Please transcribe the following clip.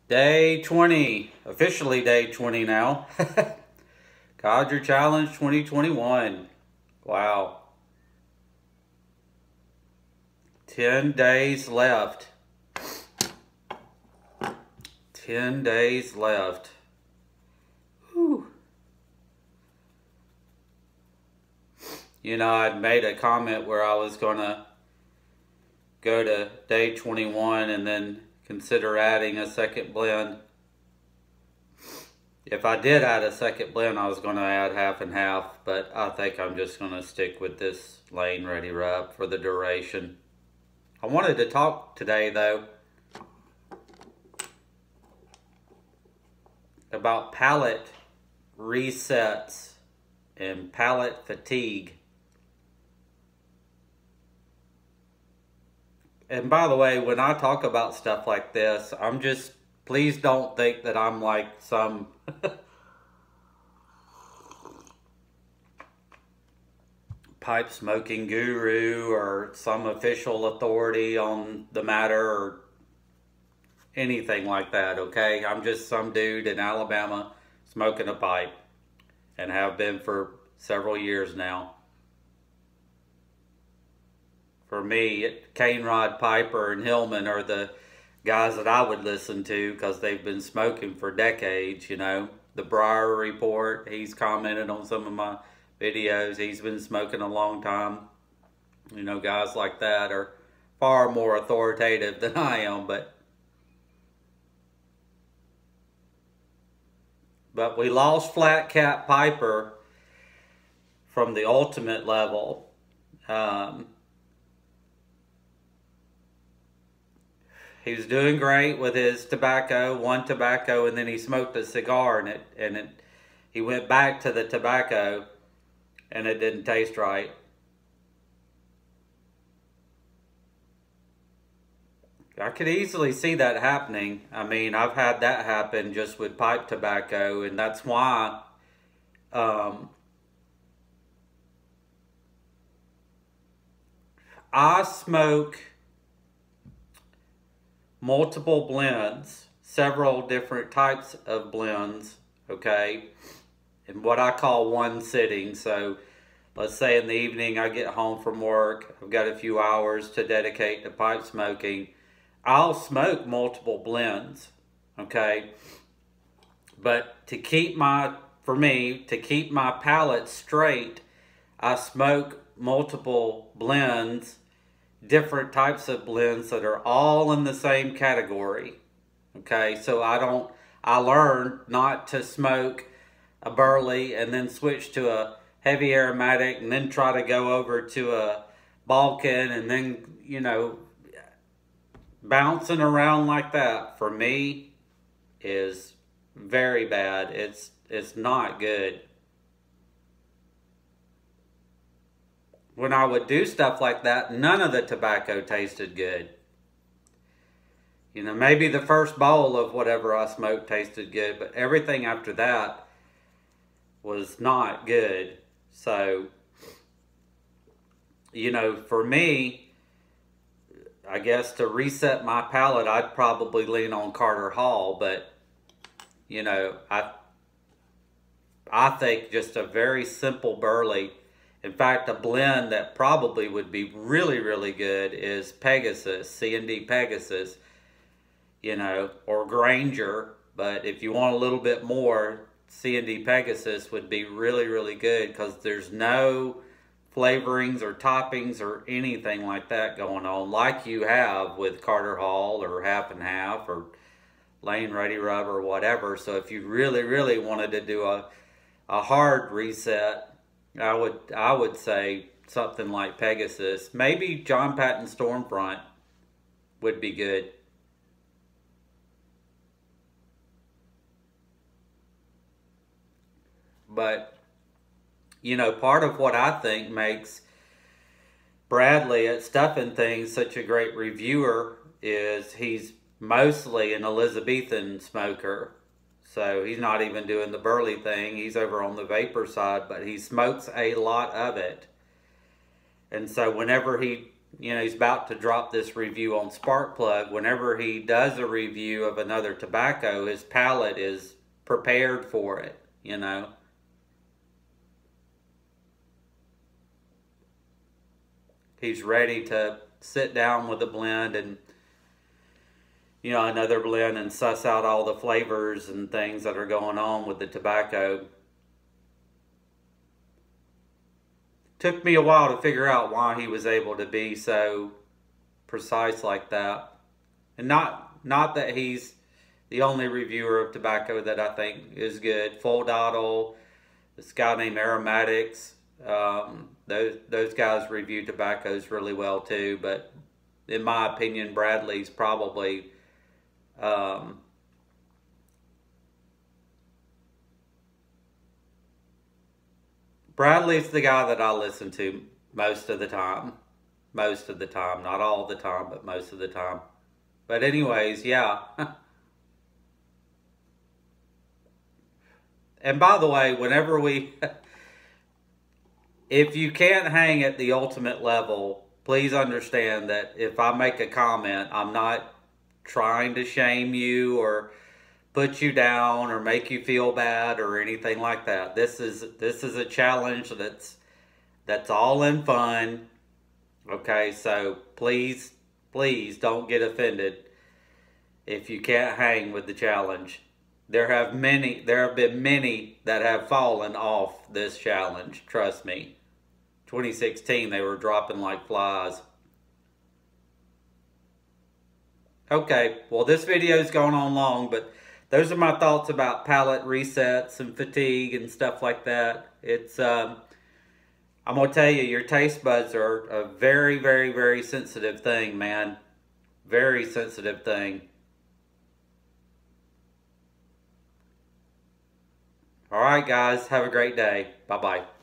Day 20, officially day 20 now. Codger Challenge 2021. Wow. 10 days left. 10 days left. Whew. You know, I'd made a comment where I was going to go to day 21 and then consider adding a second blend. If I did add a second blend, I was going to add half and half, but I think I'm just going to stick with this Lane Ready Rub for the duration. I wanted to talk today, though, about palate resets and palate fatigue. And by the way, when I talk about stuff like this, please don't think that I'm like some pipe smoking guru or some official authority on the matter or anything like that, okay? I'm just some dude in Alabama smoking a pipe and have been for several years now. For me, Cane Rod Piper and Hillman are the guys that I would listen to because they've been smoking for decades, you know. The Breyer Report, he's commented on some of my videos. He's been smoking a long time. You know, guys like that are far more authoritative than I am, but we lost Flat Cap Piper from the ultimate level. He was doing great with his tobacco, one tobacco, and then he smoked a cigar and he went back to the tobacco and it didn't taste right. I could easily see that happening. I mean, I've had that happen just with pipe tobacco, and that's why I smoke multiple blends, several different types of blends, okay, in what I call one sitting. So let's say in the evening I get home from work, I've got a few hours to dedicate to pipe smoking. I'll smoke multiple blends, okay, but to keep my palate straight, I smoke multiple blends, different types of blends that are all in the same category. Okay, so I learned not to smoke a burley and then switch to a heavy aromatic and then try to go over to a Balkan and then, you know, bouncing around like that for me is very bad. It's not good. When I would do stuff like that, none of the tobacco tasted good. You know, maybe the first bowl of whatever I smoked tasted good, but everything after that was not good. So, you know, for me, I guess to reset my palate, I'd probably lean on Carter Hall, but, you know, I think just a very simple burley. In fact, a blend that probably would be really, really good is Pegasus, C&D Pegasus, you know, or Granger. But if you want a little bit more, C&D Pegasus would be really, really good because there's no flavorings or toppings or anything like that going on like you have with Carter Hall or Half and Half or Lane Ready Rub or whatever. So if you really, really wanted to do a hard reset, I would say something like Pegasus. Maybe John Patton Stormfront would be good. But, you know, part of what I think makes Bradley at Stuffing Things such a great reviewer is he's mostly an Elizabethan smoker. So he's not even doing the burley thing. He's over on the vapor side, but he smokes a lot of it. And so whenever he you know, he's about to drop this review on Sparkplug. Whenever he does a review of another tobacco, his palate is prepared for it, you know. He's ready to sit down with a blend and, you know, another blend and suss out all the flavors and things that are going on with the tobacco. Took me a while to figure out why he was able to be so precise like that. And not that he's the only reviewer of tobacco that I think is good. Full Dottle, this guy named Aromatics, those guys review tobaccos really well too. But in my opinion, Bradley's probably Bradley's the guy that I listen to most of the time. Most of the time. Not all the time, but most of the time. But anyways, yeah. And by the way, whenever if you can't hang at the ultimate level, please understand that if I make a comment, I'm not trying to shame you or put you down or make you feel bad or anything like that. This is a challenge that's all in fun. Okay, so please don't get offended if you can't hang with the challenge. There have been many that have fallen off this challenge, trust me. 2016 they were dropping like flies. Okay, well this video's gone on long, but those are my thoughts about palate resets and fatigue and stuff like that. It's I'm gonna tell you, your taste buds are a very, very, very sensitive thing, man. Very sensitive thing. All right, guys, have a great day. Bye-bye.